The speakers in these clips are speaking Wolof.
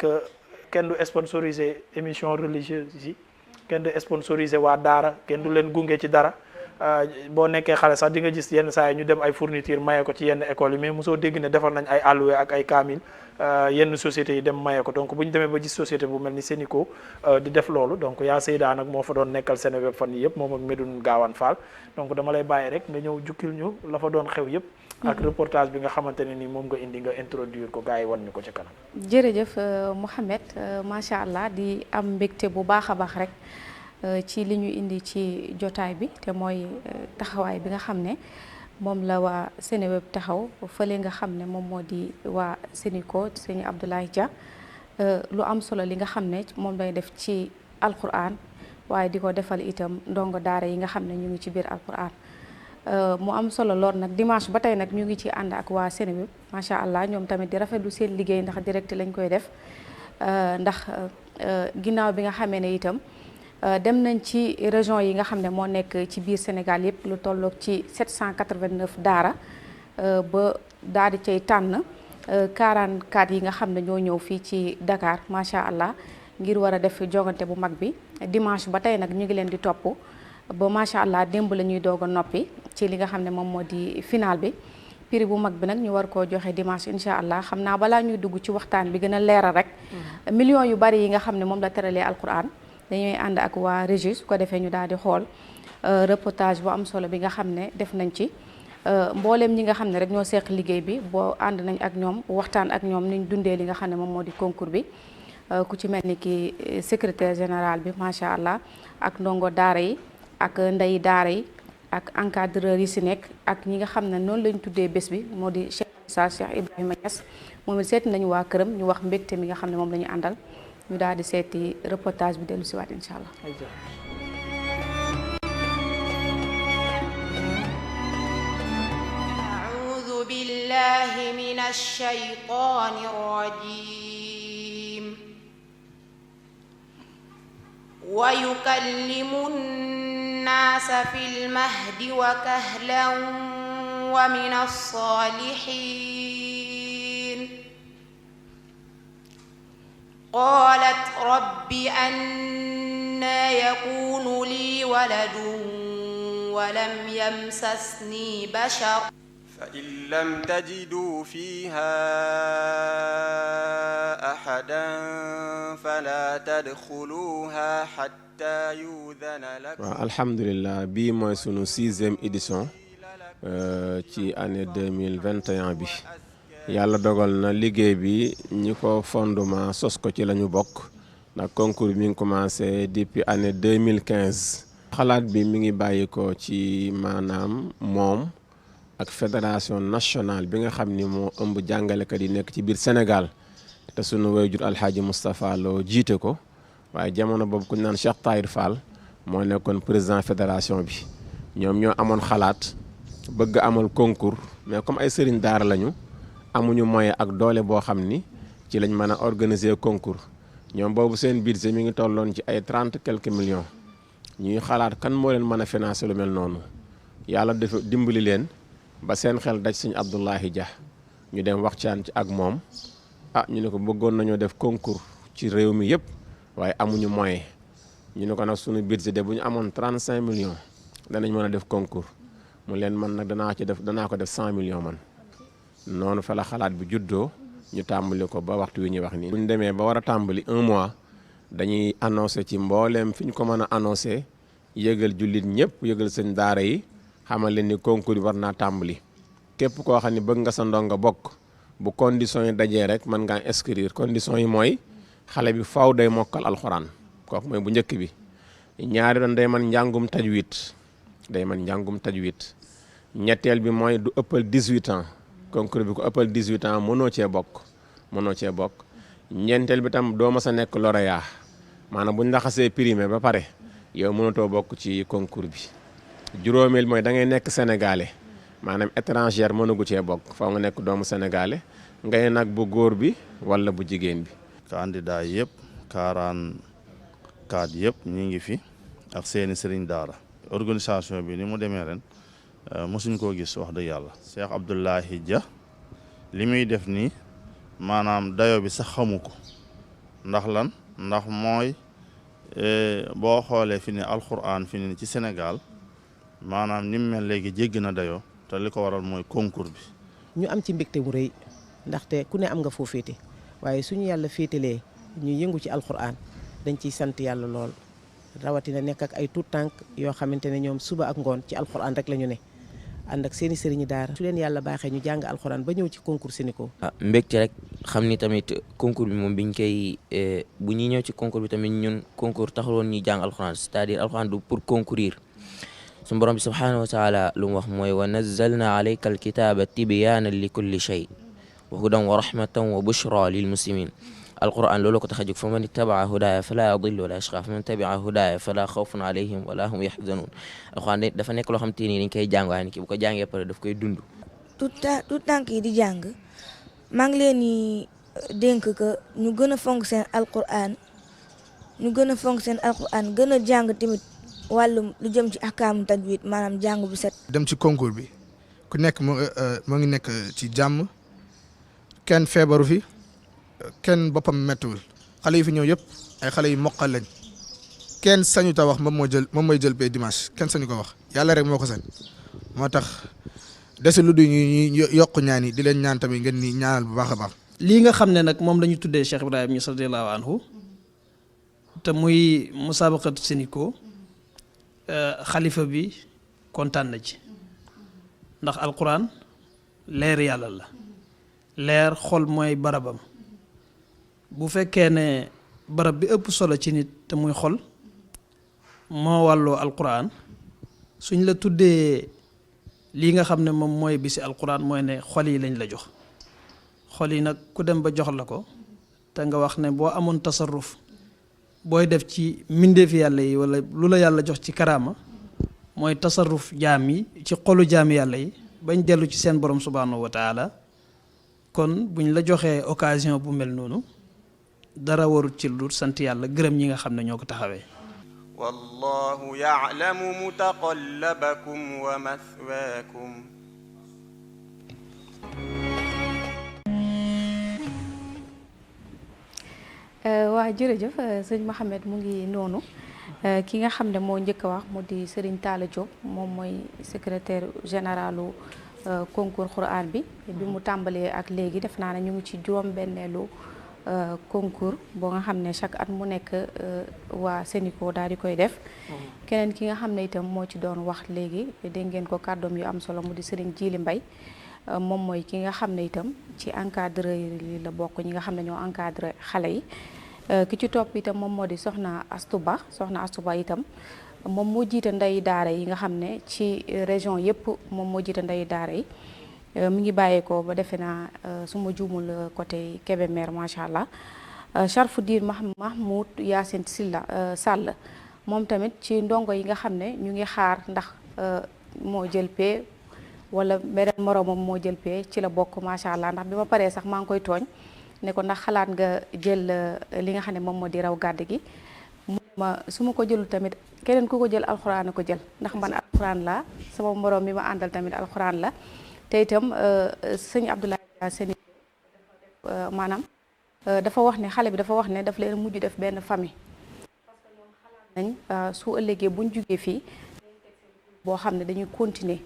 que kenn du sponsoriser émission religieuse yi kenn du sponsoriser waa daara kenn du leen gunge ci dara boo nekkee xale sax di nga gis yenn saa yi ñu dem ay fourniture maye ko ci yenn écoles yi mais mosoo dégg ne defar nañ ay alloué ak ay kaamil yenn sociétés yi dem maye ko donc bu ñu demee ba gis société bu mel ni Sénico di def loolu donc yaa Seyda nag moo fa doon nekkal Seneweb fan yi yëpp moom ak Medoune Gawane Fall donc dama lay bàyyi rek nga ñëw jukkil ñu la fa doon xew yëpp ak reportage bi nga xamante ne ni moom nga indi nga introduire ko gars yi wan ñu ko ci kanam. jërëjëf Mouhamed macha allah di am mbégte bu baax a baax rek ci li ñu indi ci jotaay bi te mooy taxawaay bi nga xam ne moom la waa Seneweb taxaw fële nga xam ne moom moo di waa Sénico sëñ Abdoulaye Dia lu am solo li nga xam ne moom lay def ci alquran waaye di ko defal itam ndongo daara yi nga xam ne ñu ngi ci biir alquran mu am solo lool nag dimanche ba tey nag ñu ngi ci ànd ak waa Seneweb macha allah ñoom tamit di rafetlu seen liggéey ndax direct lañ koy def ndax ginnaaw bi nga xamee ne itam dem nañ ci région yi nga xam ne moo nekk ci biir Sénégal yëpp lu tolloog ci 789 daara ba daal di cay tànn 44 yi nga xam ne ñoo ñëw fii ci Dakar macha allah ngir war a def jogante bu mag bi dimanche ba tey nag ñu ngi leen di topp ba macha allah démb la ñuy doog a noppi ci li nga xam ne moom moo di final bi prix bu mag bi nag ñu war koo joxe dimanche incha allah xam naa balaa ñuy dugg ci waxtaan bi gën a leeral rek millions yu bari yi nga xam ne moom la teralee alquran dañuy ànd ak waa régie su ko defee ñu daal di xool reportage bu am solo bi nga xam ne def nañ ci mbooleem ñi nga xam ne rek ñoo seq liggéey bi boo ànd nañ ak ñoom waxtaan ak ñoom niñ dundee li nga xam ne moom moo di concours bi ku ci mel ni ki secrétaire général bi macha allah ak ndongo daara yi ak ndey daara yi ak encadreur yi si nekk ak ñi nga xam ne noonu lañ tuddee bés bi moo di Cheikh Ibrahima Niass moom it seeti nañu waa këram ñu wax mbégte mi nga xam ne moom la ñu àndal ñu daal di seeti reportage bi dellu si waat incha allah. أعوذ بالله من الشيطان الرجيم ويكلم الناس في المهد وكهلا ومن الصالحين قالت رب أنى يكون لي ولد ولم يمسسني بشر فإن لم تجدوا فيها أحدا فلا تدخلوها حتى يؤذن لكم. الحمد لله bii mooy sunu 6e édition ci année 2021 bi yàlla dogal na liggéey bi ñi ko fondement sos ko ci lañu bokk ndax concours mi ngi commencé depuis année 2015 xalaat bi mi ngi bàyyi ko ci maanaam moom ak fédération nationale bi nga xam ni moo ëmb jàngalekat yi nekk ci biir Sénégal te sunu waajur Alxaaji Moustapha Lo jiite ko waaye jamono boobu ku ñu naan Cheikh Tahir Fall moo nekkoon président fédération bi ñoom ñoo amoon xalaat bëgg amal concours mais comme ay sëriñ daara lañu amuñu moyen ak doole boo xam ni ci lañ mën a organiser concours ñoom boobu seen budget mi ngi tolloon ci ay 30 quelques millions ñuy xalaat kan moo leen mën a financer lu mel noonu yàlla dafa dimbali leen ba seen xel daj sëñ Abdoulaye Dia ñu dem waxtaan ci ak moom ñu ne ko bëggoon nañoo def concours ci réew mi yëpp waaye amuñu moyen ñu ne ko nag suñu budget de bu ñu amoon 35 millions danañ mën a def concours mu leen man nag danaa ko def 100 millions man noonu fa la xalaat bi juddoo ñu tàmbali ko ba waxtu wi ñuy wax nii. bu ñu demee ba war a tàmbali 1 mois dañuy annoncé ci mbooleem fi ñu ko mën a annoncé yëgal jullit ñëpp yëgal seen daara yi xamal leen ni concours yi war naa tàmbali képp koo xam ne bëgg nga sa ndongo bokk bu conditions yi dajee rek mën ngaa inscrire conditions yi mooy xale bi faw day mokkal alxuraan kooku mooy bu njëkk bi ñaari doon day man njàngum tajwid ñetteel bi mooy du ëppal 18 ans concours bi ko ëppal 18 ans mënoo cee bokk ñeenteel bi tam doo ma sa nekk lauréat maanaam bu ñu la xasee primé ba pare yow mënatoo bokk ci concours bi juróomeel mooy da ngay nekk sénégalais maanaam étranger mënagu cee bokk faaw nga nekk doomu sénégalais ngay nag bu góor bi wala bu jigéen bi. candidat yëpp 44 yëpp ñu ngi fi ak seeni sëriñ daara organisation bi ni mu demee ren mosuñ koo gis wax dëgg yàlla. Cheikh Abdoulaye Dia li muy def nii maanaam dayo bi sax xamu ko ndax lan ndax mooy boo xoolee fi ne alquran fi ne ci Sénégal maanaam ni mu mel léegi jéggi na dayoo te li ko waral mooy concours bi. ñu am ci mbégte mu rëy ndaxte ku ne am nga foo féete waaye suñu yàlla féetalee ñu yëngu ci alquran dañ ciy sant yàlla lool rawatina nekk ak ay tuut tànk yoo xamante ne ñoom suba ak ngoon ci alquran rek la ñu ne ànd ak seeni sëriñi daara su leen yàlla baaxee ñu jàng alquran ba ñëw ci concours Sénico. mbégte rek xam ni tamit concours bi moom biñ koy bu ñuy ñëw ci concours bi tamit ñun concours taxuloon ñuy jàng alquran c'est-à-dire alquran du pour concourir suñu borom bi subhanahu wa taala lu mu wax mooy wa nazzalna alayka alkitaba tibyaanan li kulli shay wa hudan wa rahmatan wa bushra lil muslimin alquran loolu ko tax a jóg fa man ittabaa hudaaya fala yadillu wala yashqa fa man tabia hudaaya fala xawfun alayhim wala hum yaxzanun alquran dafa nekk loo xam te ni dañ koy jàng waaye ni ki bu ko jàngee pare daf koy dund. tout tànk yi di jàng maa ngi leen di dénk que ñu gën a fonk seen alquran gën a jàng tamit wàllum lu jëm ci ahkaamu tajwid maanaam jàng bu set. dem ci concours bi ku nekk moo ngi nekk ci jàmm kenn feebaru fi kenn boppam méttiwul xale yi fi ñëw yëpp ay xale yu mokkal lañ kenn sañu ta wax moom mooy jël pay dimanche kenn sañu ko wax yàlla rek moo ko sañ moo tax desi lu du ñuy yokk ñaan yi di leen ñaan tamit ngeen ni ñaanal bu baax a baax. lii nga xam ne nag moom la ñu tuddee Cheikh Ibrahima Niass radiyallahu anhu te muy musabaqatu Sénico xalifa bi kontaan na ci ndax alquran leer yàlla la leer xol mooy barabam bu fekkee ne barab bi ëpp solo ci nit te muy xol moo wàlloo alquran suñ la tuddee lii nga xam ne moom mooy bisi alquran mooy ne xol yi lañ la jox xol yi nag ku dem ba jox la ko te nga wax ne boo amoon tasarruf booy def ci mbindeefi yàlla yi wala lu la yàlla jox ci karaama mooy tasarruf jaam yi ci xolu jaami yàlla yi bañ dellu ci seen borom subhanahu wa taala kon buñ la joxee occasion bu mel noonu dara warut ci lu sant yàlla gërëm ñi nga xam ne ñoo ko taxawee. wallahu ya'lamu mutaqallabakum wa mathwaakum. waa jërëjëf sëñ Mohamed mu ngi noonu ki nga xam ne moo njëkk a wax mu di Serigne Talla Diop moom mooy secrétaire généralu concours Quran bi mu tàmbalee ak léegi def naa ne ñu ngi ci juróom-benneelu concours boo nga xam ne chaque at mu nekk waa Sénico daal di koy def. keneen ki nga xam ne itam moo ci doon wax léegi dégg ngeen ko kàddoom yu am solo mu di Serigne Djili Mbaye moom mooy ki nga xam ne itam ci encadreur yi la bokk ñi nga xam ne ñoo encadré xale yi. ki ci topp itam moom moo di soxna Astou Ba itam moom moo jiite ndeyu daara yi nga xam ne ci région yëpp moom moo jiite ndeyu daara yi mi ngi bàyyeekoo ba defe naa su ma juumul côté Kébémer macha allah Charfoudine Mahmoud Yacine Sall moom tamit ci ndongo yi nga xam ne ñu ngi xaar ndax moo jël pee wala beneen moromam moo jël pee ci la bokk macha allah ndax bi ma paree sax maa ngi koy tooñ. ne ko ndax xalaat nga jël li nga xam ne moom moo di raw gàdd gi su ma ko jëlul tamit keneen ku ko jël alxuraan a ko jël ndax man alxuraan la sama moroom mi ma àndal tamit alxuraan la te itam sëñ Abdoulaye Seni maanaam dafa wax ne xale bi dafa wax ne daf leen mujj def benn famille parce que ñoom xalaat nañ su ëllëgee buñ jugee fii boo xam ne dañuy continuer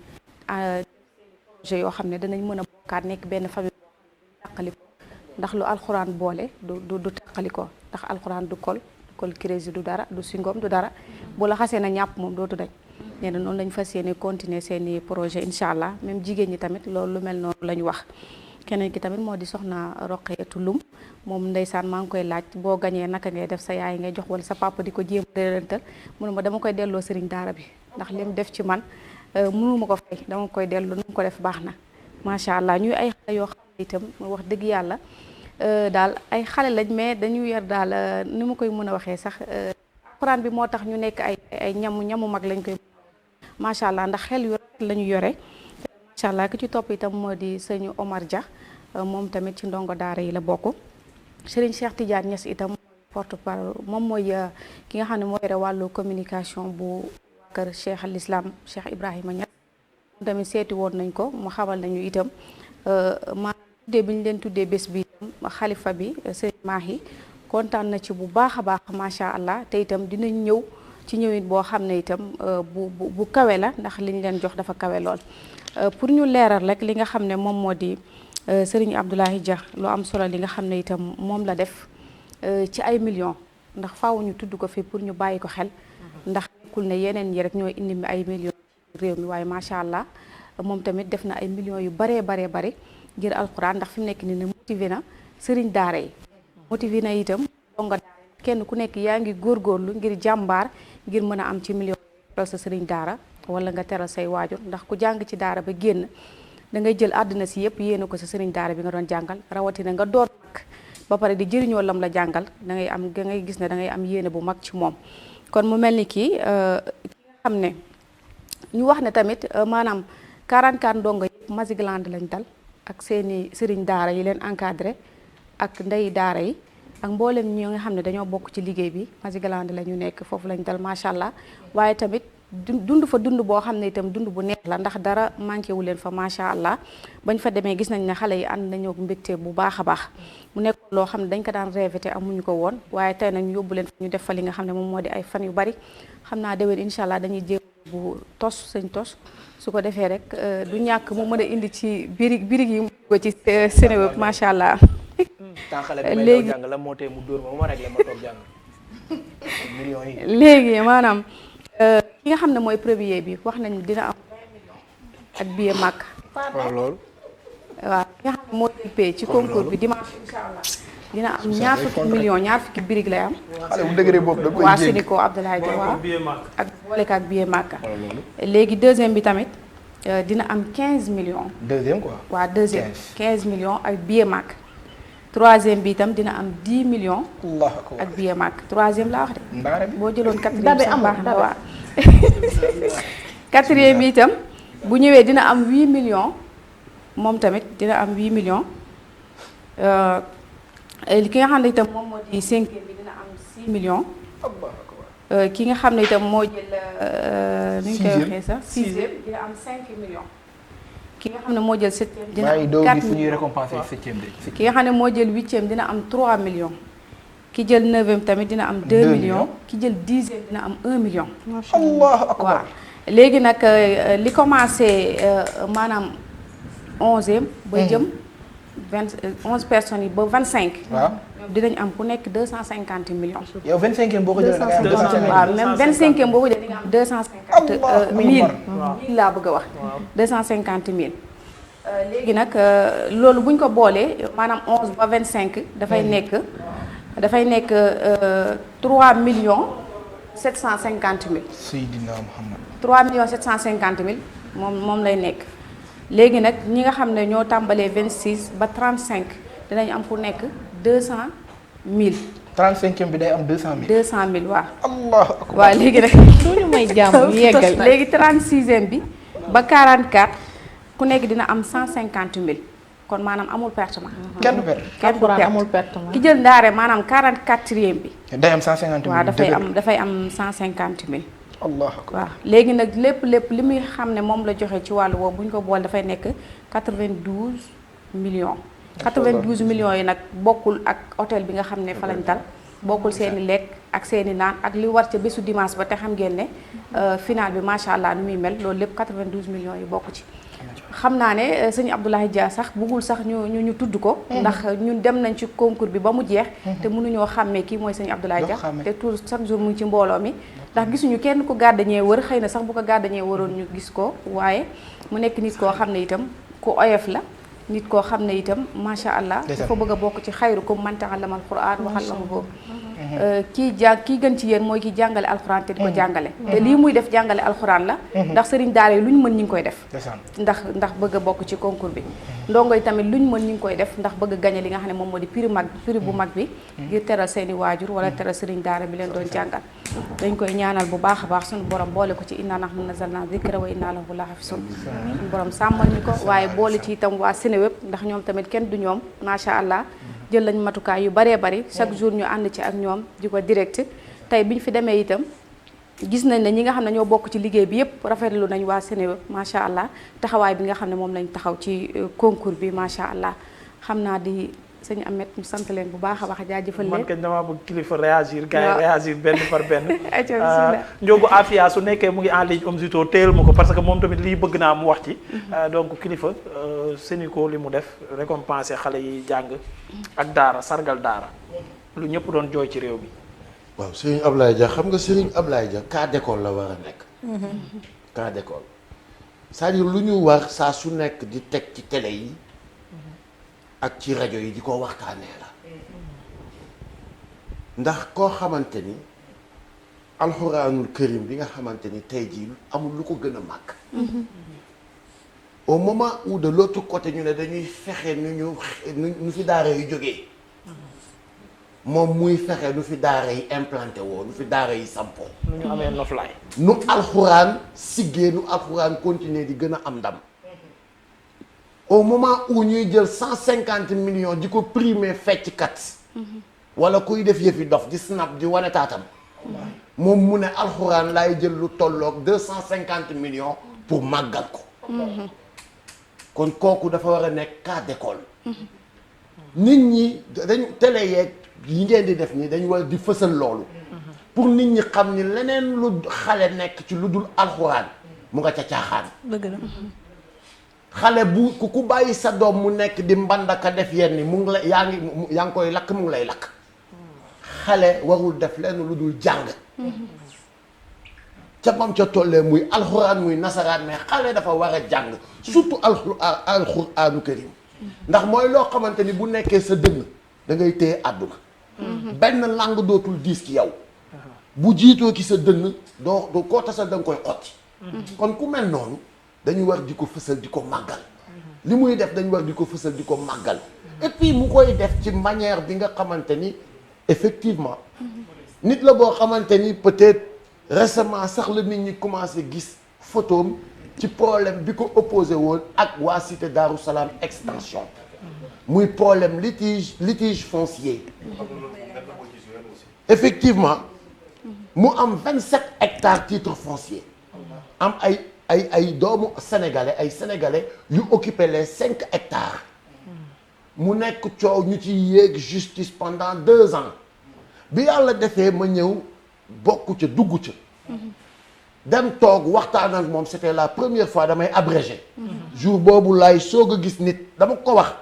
projet yoo xam ne danañ mën a bokkaat nekk benn famille boo xam ne duñ tàqali ndax lu alxuraan boole du tàqali ko ndax alxuraan du kol crési du dara du singom du dara bu la xasee na ñàpp moom dootu daj nee na noonu lañ fas yéene continuer seeni projet incha allah même jigéen ñi tamit loolu lu mel noonu la ñu wax. keneen ki tamit moo di soxna Roqeetu Lum moom ndeysaan maa ngi koy laaj boo gañee naka ngay def sa yaay ngay jox wala sa papa di ko jéem a réerantal mu ne ma dama koy delloo sëriñ daara bi ndax lim def ci man mënuma ko fay dama koy delloo nu mu ko def baax na macha allah ñuy ay xale yoo xam ne itam wax dëgg yàlla daal ay xale lañ mais dañu yor daal ni ma koy mën a waxee sax alxuraan bi moo tax ñu nekk ay ñamu mag lañ koy macha allah ndax xel yu rafet la ñu yore macha allah ki ci topp itam moo di sëñ Omar Dia moom tamit ci ndongo daara yi la bokk Serigne Cheikh Tidiane Niass itam porte-parole moom mooy ki nga xam ne moo yore wàllu communication bu kër Cheikh al Islam Cheikh Ibrahima Niass moom tamit seeti woon nañ ko mu xamal nañu itam tuddee bi ñu leen tuddee bés bi xalifa bi sëñ Mahi kontaan na ci bu baax a baax macha allah te itam dinañ ñëw ci ñëwin boo xam ne itam bu kawe la ndax liñ leen jox dafa kawe lool. pour ñu leeral rek li nga xam ne moom moo di Serigne Abdoulaye Dia lu am solo li nga xam ne itam moom la def ci ay millions ndax faaw ñu tudd ko fi pour ñu bàyyi ko xel ndax nekkul ne yeneen yi rek ñoo indi mi ay millions réew mi waaye macha allah moom tamit def na ay millions yu baree bare ngir alquran ndax fi mu nekk nii ne motivé na Serigne daara yi motivé na itam donga daara kenn ku nekk yaa ngi góorgóorlu ngir jàmbaar ngir mën a am ci millions teral sa Serigne daara wala nga teral say waajur ndax ku jàng ci daara ba génn da ngay jël àddina si yëpp yéene ko sa Serigne daara bi nga doon jàngal rawatina nga door mag ba pare di jëriñoo lam la jàngal da ngay gis ne da ngay am yéene bu mag ci moom. kon mu mel ni ki nga xam ne ñu wax ne tamit maanaam 44 ndongo yëpp Mazigland lañ dal ak seeni Serigne daara yi leen encadré ak ndey daara yi ak mboolem ñi nga xam ne dañoo bokk ci liggéey bi Mazigland la ñu nekk foofu lañ dal macha allah waaye tamit dund fa dund boo xam ne itam dund bu neex la ndax dara manqué wu leen fa macha allah bañ fa demee gis nañ ne xale yi ànd nañoo mbégte bu baax a baax mu nekk loo xam ne dañ ko daan rêvé te amuñu ko woon waaye tey nag ñu yóbbu leen fa ñu def fa li nga xam ne moom moo di ay fan yu bari xam naa déwén incha allah dañuy jéem bu tos sëñ tos su ko defee rek du ñàkk mu mën a indi ci birig yi mu ko ci Seneweb macha allah. léegi jàng la moo tee mu dóor ma rek la ma toog jàng millions yi. léegi maanaam ki nga xam ne mooy premier bi wax nañ dina am 20 millions ak billet màkk. waaw loolu. waaw ki nga xam ne moo jël pay ci concours bi dimanche incha allah dina am ñaar fukki millions ñaar fukki birig lay am. xale bu dëgëree boobu da koy waa Sénico Abdoulaye Dia waaw ak boole ak billet màkk. léegi deuxième bi tamit dina am 15 millions. deuxième quoi. waaw deuxième 15 millions ak billet màkk. troisième bi itam dina am 10 millions. ak billet màkk troisième laa wax de. boo jëloon quatrième sax baax na waaw. quatrième bi itam bu ñëwee dina am 8 millions moom tamit dina am 8 millions. ki nga xam ne itam moom moo di cinquième bi dina am 6 millions. ki nga xam ne itam moo jël nu ñu koy waxee sax sixième dina am 5 millions. ki nga xam ne moo jël septième dina am 4 millions. ki nga xam ne moo jël huitième dina am 3 millions. ki jël neuvième tamit dina am 2 millions. ki jël dixième dina am 1 million. allahu akbar waaw léegi nag li commencé maanaam 11e ba jëm 11 personnes yi ba 25. waaw dinañ am ku nekk 250 millions. yow 25e boo ko jëlee da ngay am 250 waaw même 25e boo ko jëlee di nga am 250 mille laa bëgg a wax. 250 mille. léegi nag loolu buñ ko boolee maanaam 11 ba 25 dafay nekk 3 millions 750 mille. Seydina Muhammad. 3 millions 750 mille moom lay nekk. léegi nag ñi nga xam ne ñoo tàmbalee 26 ba 35 dinañ am ku nekk 200 mille. 35e bi day am 200 mille. 200 mille waaw. allahu akbar waaw léegi nag. ñu may jàmm yeggal léegi 36e bi ba 44 ku nekk dina am 150 mille kon maanaam amul pertement. kenn du perte. kenn du perte amul pertement. ki jël ndaare maanaam 44e bi. day am 150 mille. waaw dafay am 150 mille. allah akbar waaw léegi nag lépp li muy xam ne moom la joxe ci wàllu woowu bu ñu ko boole dafay nekk 92 millions. 92 millions yi nag bokkul ak hôtel bi nga xam ne fa lañ dal bokkul seen i lekk ak seen i naan ak li war ca bésu dimanche ba te xam ngeen ne final bi macha allah ni muy mel loolu lépp 92 millions yi bokk ci. xam naa ne sëñ Abdoulaye Dia sax bëggul sax ñu tudd ko. ndax ñun dem nañ ci concours bi ba mu jeex. te mënuñoo xàmmee kii mooy sëñ Abdoulaye Dia. te tout chaque jour mu ngi ci mbooloo mi. ndax gisuñu kenn ku gàddañee wër xëy na sax bu ko gàddañee waroon ñu gis ko waaye mu nekk nit koo xam ne itam ku oyof la. nit koo xam ne itam macha allah. dafa bëgg a bokk ci xayrukum man ta'allama al-Qur'an wa 'allamahu. kii gën ci yéen mooy ki jàngale alxuraan te di ko jàngale. te lii muy def jàngale alxuraan la. ndax sëriñ daara yi lu ñu mën ñu ngi koy def. ndax bëgg a bokk ci concours bi. ndongo yi tamit lu ñu mën ñu ngi koy def ndax bëgg a gañe li nga xam ne moom moo di prix bu mag bi. ngir teral seeni waajur wala teral sëriñ daara bi leen doon jàngal. dañ koy ñaanal bu baax a baax suñu borom boole ko ci inna nahnu nazzalna dhikra wa inna lahu lahafizun. suñu borom sàmmal ñu ko waaye boole ci itam waa Seneweb ndax ñoom tamit kenn du ñoom macha allah jël lañ matukaay yu baree bari chaque jour ñu ànd ci ak ñoom di ko direct tey bi ñu fi demee itam gis nañ ne ñi nga xam ne ñoo bokk ci liggéey bi yëpp rafetlu nañ waa Seneweb macha allah taxawaay bi nga xam ne moom lañ taxaw ci concours bi macha allah xam naa di sëñ Ahmed ñu sant leen bu baax a baax jaajëfal leen. man kañ damaa bëgg kilifa réagir gars yi réagir benn par benn. bismillah. Ndiogu Afia su nekkee mu ngi en ligne Omzito téyel ma ko parce que moom tamit lii bëgg naa mu wax ci. donc kilifa Sénico li mu def récompenser xale yi jàng ak daara sargal daara lu ñëpp doon jooy ci réew mi. waaw Serigne Ablaye Dia xam nga Serigne Ablaye Dia cas d'école la war a nekk. cas d'école c'est-à-dire lu ñu war saa su nekk di teg ci télé yi ak ci rajo yi di ko waxtaanee la ndax koo xamante ni alxuraanul karim bi nga xamante ni tey jii amul lu ko gën a màgg. au moment où de l'autre côté ñu ne dañuy fexe nu fi daara yu jógee moom muy fexe nu fi daara yi implanté woo nu fi daara yi sampoo. nu ñu amee noflaay. nu alxuraan siggee nu alxuraan continuer di gën a am ndam au moment où ñuy jël 150 millions di ko primer fecckat wala kuy def yëfi dof di snap di wane taatam moom mu ne alxuraan laay jël lu tolloog 250 millions pour màggal ko. kon kooku dafa war a nekk cas d'école. nit ñi dañ télé yeeg yi ngeen di def nii dañu war di fësal loolu. pour nit ñi xam ni leneen lu xale nekk ci lu dul alxuraan mu nga ca caaxaan. dëgg la. xale bu ku bàyyi sa doom mu nekk di mbandaka def yenn mu ngi la yaa ngi koy lakk mu ngi lay lakk. xale warul def lenn lu dul jàng. ca mam ca tollee muy alxuraan muy nasaraan mais xale dafa war a jàng surtout alxuraanu karim ndax mooy loo xamante ni bu nekkee sa dënn da ngay téye àdduna. benn langue dootul diis ci yow. bu jiitoo ki sa dënn doo koo tasa da nga koy xotti. kon ku mel noonu dañu war di ko fësal di ko màggal. li muy def dañu war di ko fësal di ko màggal. et puis mu koy def ci manière bi nga xamante ni effectivement nit la boo xamante ni peut-être récemment sax la nit ñi commencé gis photom ci problème bi ko opposé woon ak waa cité Darou Salam extension muy problème litige foncier. effectivement mu am 27 hectares titre foncier am ay doomu sénégalais ay sénégalais yu occupé les 5 hectares mu nekk coow ñu ci yéeg justice pendant 2 ans bi yàlla defee ma ñëw bokk ca dugg ca dem toog waxtaan ak moom c'était la première fois damay abrégé jour boobu laay soog a gis nit dama ko wax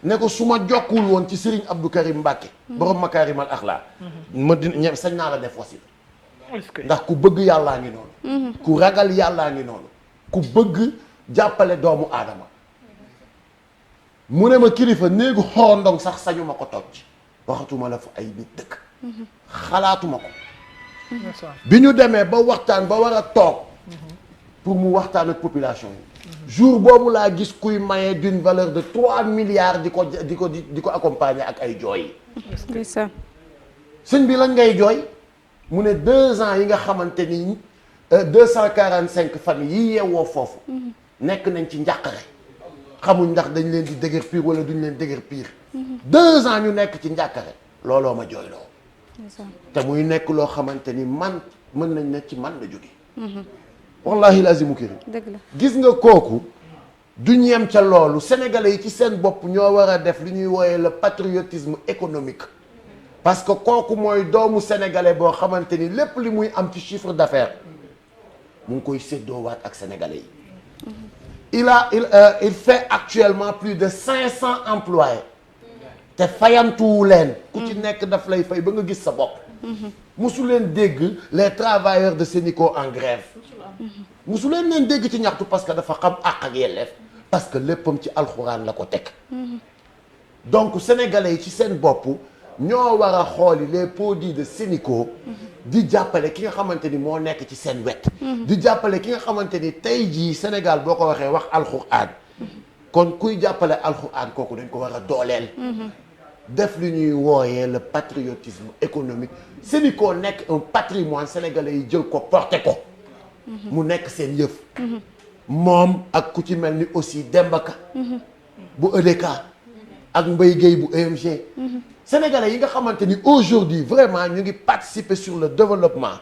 ne ko su ma jokkul woon ci Serigne Abdou Karim Mbacke borom Makarimal Akhlaq ma di sañ naa la def wasit ndax ku bëgg yàllaa ngi noonu ku ragal yàllaa ngi noonu ku bëgg jàppale doomu aadama mu ne ma kilifa néegu xorondong sax sañu ma ko toog ci waxatuma la fa ay nit dëkk xalaatuma ko bi ñu demee ba waxtaan ba war a toog pour mu waxtaan ak population yi jour boobu laa gis kuy maye d'une valeur de 3 milliards di ko accompagner ak ay jooy yi sëñ bi lan ngay jooy mu ne 2 ans yi nga xamante ni 245 familles yi yeewoo foofu nekk nañ ci njàqare xamuñ ndax dañ leen di dëgër piir wala duñ leen dëgër piir 2 ans ñu nekk ci njàqare looloo ma jooyloo te muy nekk loo xamante ni man mën nañ ne ci man la jóge wallahi lazimu karim dëgg la gis nga kooku duñ yem ca loolu sénégalais yi ci seen bopp ñoo war a def li ñuy wooyee le patriotisme économique parce que kooku mooy doomu sénégalais boo xamante ni lépp li muy am ci chiffre d'affaires mu ngi koy séddoowaat ak sénégalais yi il fait actuellement plus de 500 employés te fayantuwu leen ku ci nekk daf lay fay ba nga gis sa bopp musu leen dégg les travailleurs de Sénico en grève musu leen dégg ci ñaxtu parce que dafa xam àq ak yelleef parce que léppam ci alxuraan la ko teg donc sénégalais yi ci seen bopp ñoo war a xooli les produits de Sénico di jàppale ki nga xamante ni moo nekk ci seen wet di jàppale ki nga xamante ni tey jii Sénégal boo ko waxee wax alxuraan kon kuy jàppale alxuraan kooku dañ ko war a dooleel def li ñuy wooyee le patriotisme économique Sénico nekk un patrimoine sénégalais yi jël ko porté ko mu nekk seen yëf moom ak ku ci mel ni aussi Demba Ka bu EDK ak Mbaye Guèye bu EMG sénégalais yi nga xamante ni aujourd'hui vraiment ñu ngi participer sur le développement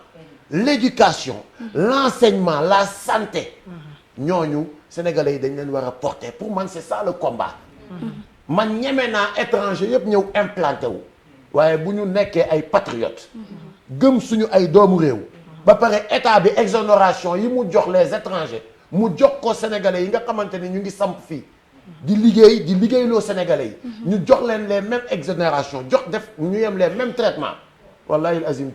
l'éducation l'enseignement la santé ñooñu sénégalais yi dañ leen war a porter pour man c'est ça le combat man ñeme naa étranger yëpp ñëw implanté wu waaye bu ñu nekkee ay patriotes gëm suñu ay doomu réew ba pare état bi exonération yi mu jox les étrangers mu jox ko sénégalais yi nga xamante ni ñu ngi samp fii di liggéeyloo sénégalais yi ñu jox leen les mêmes exonérations jox def ñu yem les mêmes traitements wallahi azim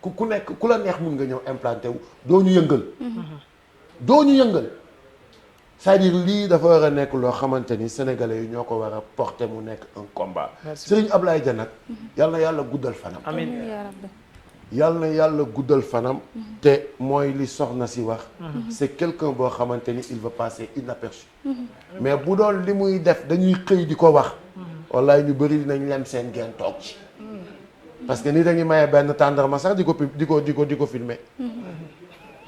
ku nekk ku la neex mun nga ñëw implanté wu doo ñu yëngal c'est-à-dire lii dafa war a nekk loo xamante ni sénégalais yi ñoo ko war a porter mu nekk un combat Serigne Ablaye Dia nag yal na yàlla guddal fanam amiin yal na yàlla guddal fanam te mooy li soxna si wax c'est quelqu'un boo xamante ni il va passer inaperçu mais bu doon li muy def dañuy xëy di ko wax wallahi ñu bëri dinañ lem seen geen toog ci parce que ni dañuy maye benn tàndarma sax di ko filmer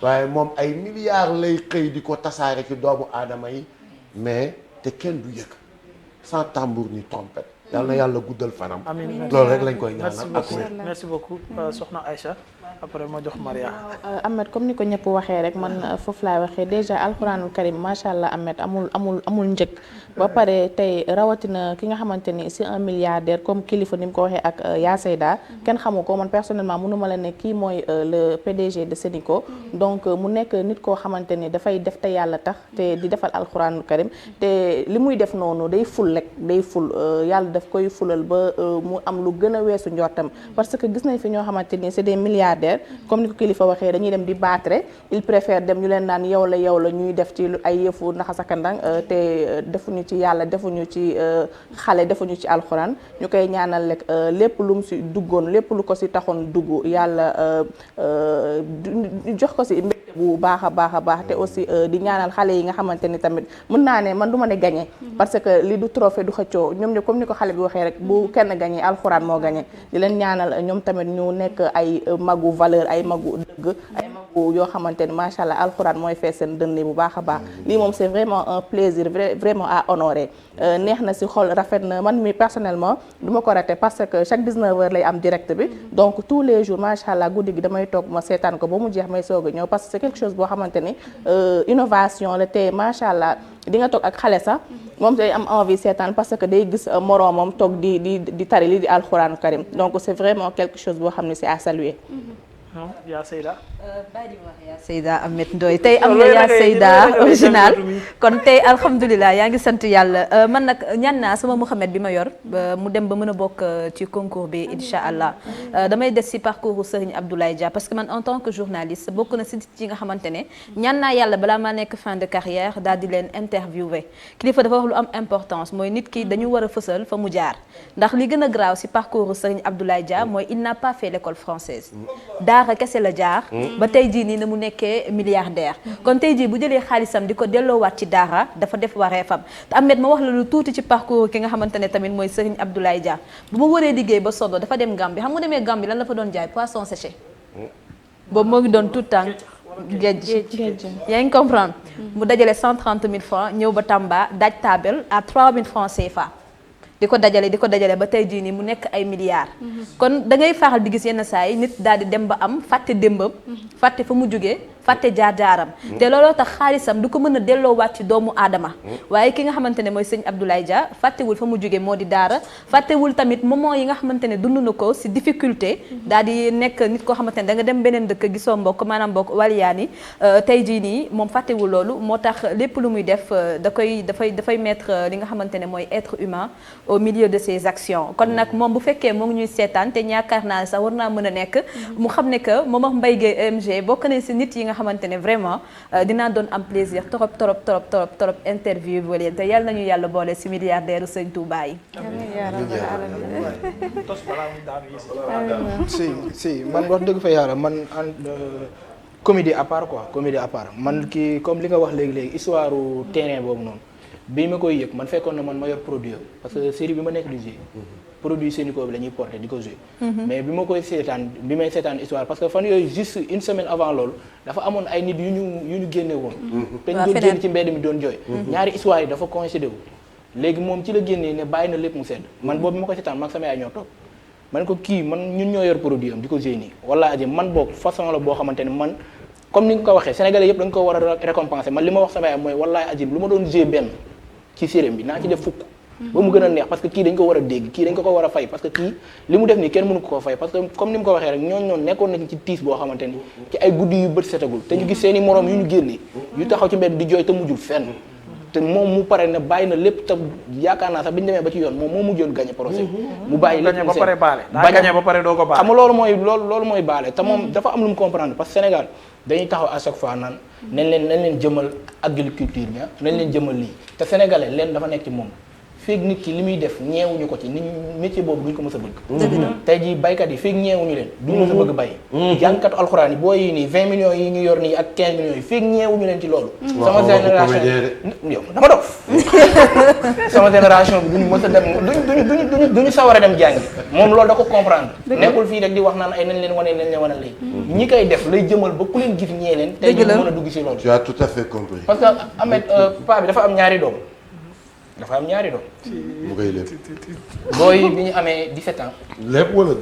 waaye moom ay milliards lay xëy di ko tasaare ci doomu aadama yi mais te kenn du yëg sans tambour ni trompette yal na yàlla guddal fanam. amiin loolu rek lañ koy ñaanal ak merci beaucoup soxna Aïcha après ma jox Maria. Ahmed comme ni ko ñëpp waxee rek man foofu laay waxee déjà alxuraanul karim macha allah Ahmed amul njëg ba pare tey rawatina ki nga xamante ni c'est un milliardaire comme kilifa ni mu ko waxee ak Ya Seyda kenn xamu ko man personnellement mënuma la ne kii mooy le PDG de Sénico donc mu nekk nit koo xamante ni dafay def te yàlla tax te di defal alxuraanul karim te li muy def noonu day ful rek day ful yàlla daf koy fulal ba mu am lu gën a weesu njortam parce que gis nañ fi ñoo xamante ni c'est des milliardaires comme ni ko kilifa waxee dañuy dem di battre il préfère dem ñu leen naan yow la ñuy def ci ay yëfu naxasakandang te defuñu ci yàlla defuñu ci xale defuñu ci alxuraan ñu koy ñaanal rek lépp lu mu si duggoon lépp lu ko si taxoon dugg yàlla jox ko si mbégte bu baax a baax te aussi di ñaanal xale yi nga xamante ni tamit mën naa ne man du ma ne gagné parce que li du trophée du xëccoo ñoom ñu comme ni ko xale bi waxee rek bu kenn gagné alxuraan moo gagné di leen ñaanal ñoom tamit ñu nekk ay magu valeur ay magu dëgg ay magu yoo xamante ni macha allah alxuraan mooy fees seen dënn bu baax a baax lii moom c'est vraiment un plaisir vraiment à honorer neex na si xol rafet na man mi personnellement du ma ko raté parce que chaque 19h lay am direct bi donc tous les jours macha allah guddi gi damay toog ma seetaan ko ba mu jeex may soog a ñëw parce que c'est quelque chose boo xamante ni innovation la te macha allah di nga toog ak xale sax moom day am envie seetaan parce que day gis moroomam toog di tari li di alxuraanu karim donc c'est vraiment quelque chose boo xam ne c'est à saluer. Ya Seyda. Badi wax Ya Seyda Ahmed Ndoye tey am na Ya Seyda original kon tey alhamdulilah yaa ngi sant yàlla man nag ñaan naa sama Mouhamed bi ma yor mu dem ba mën a bokk ci concours bi incha allah damay des ci parcours Serigne Abdoulaye Dia parce que man en tant que journaliste bokk na ci yi nga xamante ne ñaan naa yàlla balaa maa nekk fin de carrière daal di leen interviewer kilifa dafa wax lu am importance mooy nit ki dañu war a fësal fa mu jaar ndax li gën a graaw ci parcours Serigne Abdoulaye Dia mooy il n'a pas fait l'école française daara kese la jaar ba tey jii nii na mu nekkee milliardaire kon tey jii bu jëlee xaalisam di ko delloowaat ci daara dafa def wareefam te Ahmed ma wax la lu tuuti ci parcours ki nga xamante ne tamit mooy Serigne Abdoulaye Dia bu ma waree liggéey ba sonn dafa dem Gambie xam nga demee Gambie lan la fa doon jaay poisson séché boobu moo ngi doon tout temps géej yaa ngi comprendre mu dajale 130 000 francs ñëw ba Tamba daaj tabel à 3 000 francs CFA di ko dajale ba tey jii nii mu nekk ay milliards kon da ngay faral di gis yenn saa yi nit daal di dem ba am fàtte démbam fàtte fa mu jógee fàtte jaar-jaaram te looloo tax xaalisam du ko mën a delloowaat ci doomu aadama waaye ki nga xamante ne mooy sëñ Abdoulaye Dia fàttewul fa mu jógee moo di daara fàttewul tamit moment yi nga xamante ne dund na ko si difficulté daal di nekk nit koo xamante ne da nga dem beneen dëkk gisoo mbokk maanaam mbokk waliyaani tey jii nii moom fàttewul loolu moo tax lépp lu muy def dafay mettre li nga xamante ne mooy être humain au milieu de ses actions kon nag moom bu fekkee moo ngi ñuy seetaan te ñaakaar naa sax war naa mën a nekk mu xam ne que moom ak Mbaye Gueye EMG bokk nañ si nit yi nga xamante ne vraiment dinaa doon am plaisir trop interview bu leen te yàlla nañu yàlla boole si milliardaire Sëñ Touba yi. si man wax dëgg fa yàlla man comédie à part quoi comédie à part man kii comme li nga wax léegi histoire terrain boobu noonu bi ma koy yëg man fekkoon na man ma yor produit parce que série bi ma nekk di jouer produit Sénico bi la ñuy porté di ko jouer mais bi ma koy seetaan bi may seetaan histoire parce que fan yooyu juste une semaine avant loolu dafa amoon ay nit yu ñu génne woon te ñu doon génn ci mbedd mi doon jooy ñaari histoire yi dafa coïncider wu léegi moom ci la génnee ne bàyyi na lépp mu sedd man boobu bi ma koy seetaan man sama yaay ñoo toog man ko kii man ñun ñoo yor produit am di ko jouer nii wala aji man boog façon la boo xamante ne man comme ni nga ko waxee sénégalais yëpp dañ ko war a récompenser man li ma wax sama yaay mooy wallaay aji lu ma doon jouer benn ci séréem bi naa ci def fukk ba mu gën a neex parce que kii dañ ko war a dégg kii dañ ko war a fay parce que kii li mu def nii kenn mënu ko fay parce que comme ni mu ko waxee rek ñooñu noonu nekkoon nañ ci tiis boo xamante ni ci ay guddi yu bët setagul te ñu gis seen i morom yu ñu génne yu taxaw ci mbedd di jooy te mujjul fenn te moom mu pare ne bàyyi na lépp te yaakaar naa sax bi ñu demee ba ci yoon moom moo mujjoon gagné procès mu bàyyi lépp ba pare baale daa gagné ba pare doo ko baale xam nga loolu mooy baale te moom dafa am lu mu comprendre parce que Sénégal dañuy taxaw à chaque fois naan nañ leen jëmal agriculture bi nañ leen jëmal lii te sénégalais leen dafa nekk ci moom feeg nit ki li muy def ñeewuñu ko ci nit métier boobu duñ ko mës a bëgg tey jii baykat yi feeg ñeewuñu leen duñ mës a bëgg bay jàngkatu alxuraan yi boo yi nii 20 millions yi ñu yor nii ak 15 millions yi feeg ñeewuñu leen ci loolu sama génération yow dama dof sama génération bi duñ mës a dem duñu sawar a dem jàngi moom loolu da ko comprendre nekkul fii rek di wax naan ay nañ leen wane léegi ñi koy def lay jëmal ba ku leen gis ñee leen tey ñu mën a dugg ci loolu tu as tout à fait compris parce que Ahmed paa bi dafa am ñaari doom mu koy lépp booy bi ñu amee 17 ans. lépp wala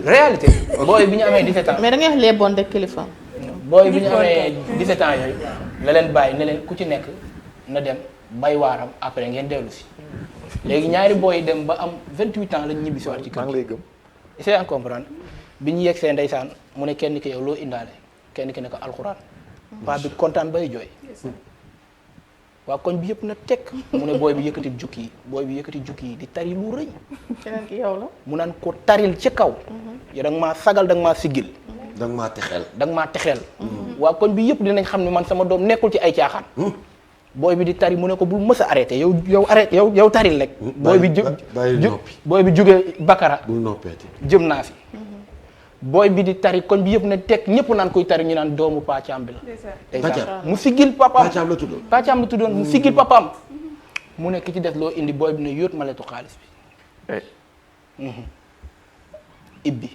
réalité. booy bi ñu amee 17 ans. mais da ngay wax léeboon de kilifa. booy bi ñu amee 17 ans yooyu la leen bàyyi ne leen ku ci nekk na dem bay waaram après ngeen dellu si léegi ñaari booy yi dem ba am 28 ans lañ ñibbi si waat ci kër gi. essayer à comprendre bi ñu yegg seen ndeysaan mu ne kenn ki yow loo indaale kenn ki ne ko alxuraan. paa bi kontaan bay jooy. waa koñ bi yëpp na tekk mu ne booy bi yëkkati jukki yi di tari lu rëy. keneen ki yow la. mu naan ko taril ci kaw. yow da nga maa sagal da nga maa siggil. da nga maa texeel. waa koñ bi yëpp dinañ xam ne man sama doom nekkul ci ay caaxaan. booy bi di tari mu ne ko bul mës a arrêté yow taril rek. booy bi jógee Bakara. bul noppeeti jëm naa fi. booy bi di tari koñ bi yëpp na tekk ñëpp naan koy tari ñu naan doomu Pàccam bi la. mu siggil papaam Pàccam la tuddoon mu siggil papaam. mu ne ki ci def loo indi booy bi ne yóot maletu xaalis bi. ibbi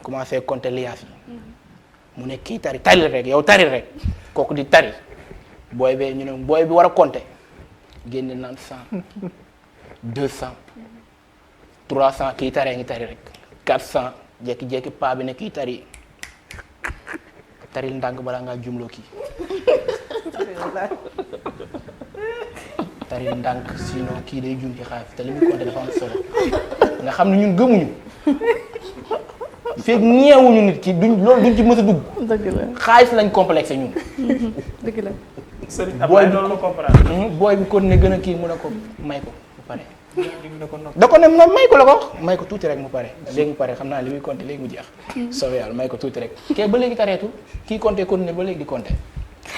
commencé compter liaas yi. mu ne kii taril rek yow taril rek kooku di tari booy bee ñu ne booy bi war a compter génne naan 100 200 300 kii taree ngi tari rek 400. jékki-jékki paa bi ne kii taril ndànk balaa ngaa jumloo kii taril ndànk sinon kii day jum ci xaalis te li mu compté dafa am solo nga xam ne ñun gëmuñu feeg ñeewuñu nit ki loolu duñ ci mës a dugg. dëgg la xaalis lañ complexé ñun. dëgg la. booy bi kon ne gën a kii mu ne ko may ko ba pare. da ko ne may ko la ko wax may ko tuuti rek mu pare léegi mu pare xam naa li muy compter léegi mu jeex soobee yàlla may ko tuuti rek kee ba léegi tareetul kii compter continuer ba léegi di compter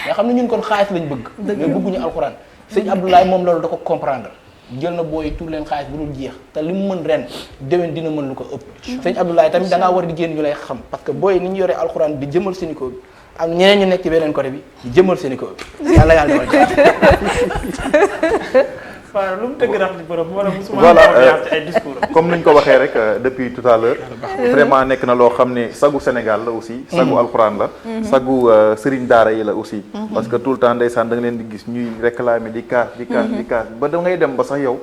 nga xam ne ñun kon xaalis lañ bëgg mais bëgguñu alxuraan sëñ Abdoulaye moom loolu da ko comprendre jël na booy tuur leen xaalis bu dul jeex te li mu mën ren déwén dina mën lu ko ëpp sëñ Abdoulaye tamit da ngaa war di génn ñu lay xam parce que booy ni ñu yoree alxuraan di jëmal seeni ko bi am ñeneen ñu nekk ci beneen côté bi di jëmal seeni ko bi yàlla waaw lu mu tëgg rax ci borom wala musuma voilà ci ay discours comme niñ ko waxee rek depuis tout à l'heure vraiment nekk na loo xam ne sagu Sénégal la aussi sagu alxuraan la sagu sëriñ daara yi la aussi parce que tout le temps ndeysaan da nga leen di gis ñuy réclamer di kaas ba da ngay dem ba sax yow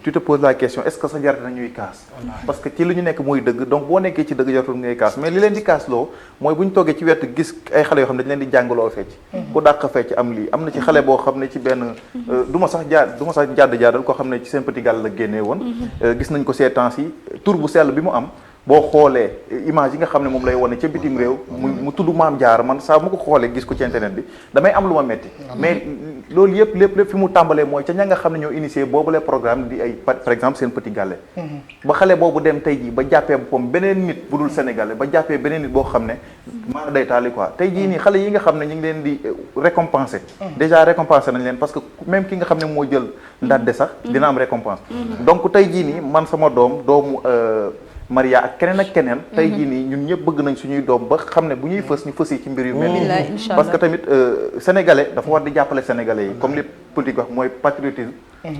tu te poses la question est-ce que sa jar na ñuy kaas parce que ci li ñu nekk mooy dëgg donc boo nekkee ci dëgg jartul ngay kaas mais li leen di kaas loo mooy bu ñu toogee ci wet gis ay xale yoo xam ne dañ leen di jàngaloo fecc ku dàq fecc am lii am na ci xale boo xam ne ci benn du ma sax jaadal koo xam ne ci seen petit gàll la génnee woon gis nañ ko ces temps yi tur bu sell bi mu am boo xoolee image yi nga xam ne moom lay wane ca bitim réew mu tudd Maam Jaara man saa mu ko xoolee gis ko ci internet bi damay am lu ma metti mais loolu lépp fi mu tàmbalee mooy ca ña nga xam ne ñoo initié boobu les programme di ay par exemple seen petit gàlle ba xale boobu dem tey jii ba jàppee boppam beneen nit bu dul sénégalais ba jàppee beneen nit boo xam ne maa day taali quoi tey jii nii xale yi nga xam ne ñu ngi leen di récompenser déjà récompenser nañ leen parce que même ki nga xam ne moo jël ndàdde sax dina am récompense donc tey jii nii man sama doomu Maria ak keneen tey jii nii ñun ñëpp bëgg nañ suñuy doom ba xam ne bu ñuy fës ñu fës yi ci mbir yu mel nii parce que tamit sénégalais dafa war di jàppale sénégalais yi comme li politique wax mooy patriotisme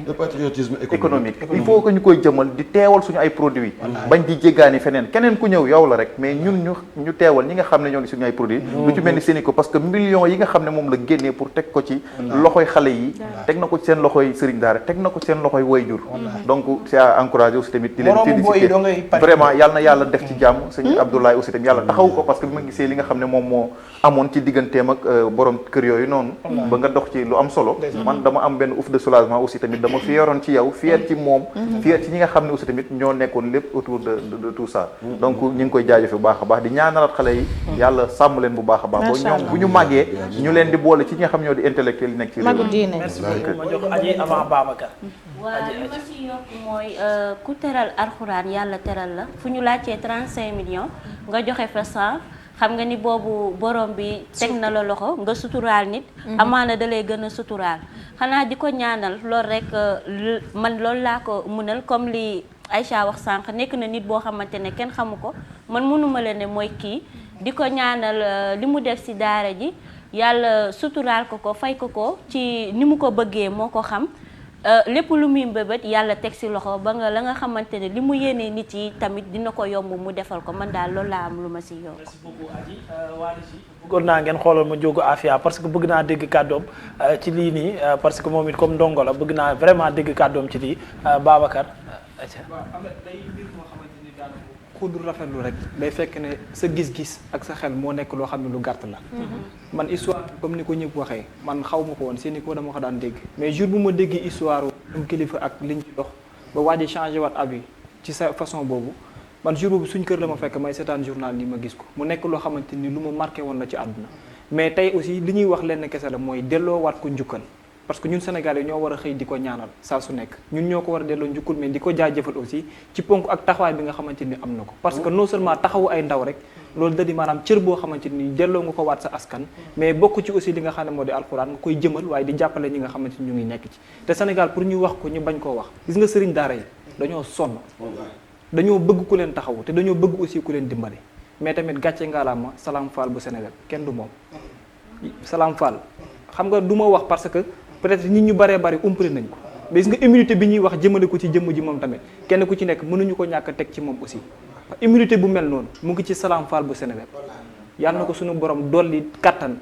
le patriotisme économique il faut que ñu koy jëmal di teewal suñu ay produits bañ di jéggaani feneen keneen ku ñëw yow la rek mais ñun ñu teewal ñi nga xam ne ñoo ngi suñu ay produits lu ci mel ni Sénico parce que millions yi nga xam ne moom la génnee pour teg ko ci loxoy xale yi teg na ko ci seen loxoy sëriñ daara teg na ko ci seen loxoy wayjur donc c'est à encourager aussi tamit di leen féliciter vraiment yàlla na yàlla def ci jàmm sëñ Abdoulaye aussi tamit yàlla taxaw ko parce que bi ma gisee li nga xam ne moom moo amoon ci digganteem ak borom kër yooyu noonu ba nga dox ci lu am solo man dama am benn ouf de soulagement aussi tamit tamit dama fiyeroon ci yow fier ci moom fier ci ñi nga xam ne aussi tamit ñoo nekkoon lépp autour de tout ça donc ñu ngi koy jaajëfe bu baax a baax di ñaanalaat xale yi yàlla sàmm leen bu baax a baax ba ñoom bu ñu màggee ñu leen di boole ci ñi nga xam ñoo di intellectuel yi nekk ci réew mi. merci beaucoup ma jox aji avant Babacar. waaw li ma si yokk mooy ku teral alxuraan yàlla teral la fu ñu laajtee 35 millions nga joxe fa 100 xam nga ni boobu borom bi teg na la loxo nga suturaal nit amaana da lay gën a suturaal xanaa di ko ñaanal loolu rek man loolu laa ko mënal comme li Aïcha wax sànq nekk na nit boo xamante ne kenn xamu ko man mënuma leen ne mooy kii di ko ñaanal li mu def ci daara ji yàlla suturaal ko fay ko ci ni mu ko bëggee moo ko xam lépp lu muy mbébét yàlla teg ci loxo ba nga la nga xamante ne li mu yéenee nit yi tamit dina ko yomb mu defal ko man daal loolu laa am lu ma ci yokk. merci beaucoup Adji bëggoon naa ngeen xoolal ma Ndiogou Afia parce que bëgg naa dégg kàddoom ci lii nii parce que moom it comme ndongo la bëgg naa vraiment dégg kàddoom ci lii Babacar. ku dul rafetlu rek day fekk ne sa gis-gis ak sa xel moo nekk loo xam ne lu gàtt la. man histoire comme ni ko ñëpp waxee man xaw ma ko woon seeni ko dama ko daan dégg mais jour bu ma déggee histoire am kilifa ak liñ ci dox ba waaj a changé waat abi ci sa façon boobu man jour boobu suñ kër la ma fekk may seetaan journal ni ma gis ko mu nekk loo xamante ni lu ma marqué woon la ci àdduna mais tey aussi li ñuy wax lenn kese la mooy delloowaat ko njukkal. parce que ñun Sénégalais ñoo war a xëy di ko ñaanal saa su nekk ñun ñoo ko war a delloo njukkul mais di ko jaajëfal aussi ci ponk ak taxawaay bi nga xamante ni am na ko parce que non seulement taxawu ay ndaw rek loolu da di maanaam cër boo xamante ni delloo nga ko waat sa askan mais bokk ci aussi li nga xam ne moo di alxuraan nga koy jëmal waaye di jàppale ñi nga xamante ni ñu ngi nekk ci te Sénégal pour ñu wax ko ñu bañ koo wax gis nga sëriñ daara yi dañoo sonn dañoo bëgg ku leen taxawu te dañoo bëgg aussi ku leen dimbali mais tamit gàcce ngaalaama Salam Fall bu Sénégal kenn du moom Salam Fall xam nga du ma wax parce que peut-être nit ñu bëree bëri umpale nañ ko mais gis nga immunité bi ñuy wax jëmale ko ci jëmm ji moom tamit kenn ku ci nekk mënuñu ko ñàkk a teg ci moom aussi immunité bu mel noonu mu ngi ci Salam Fall bu Sénégal yàlla na ko suñu borom dolli kattan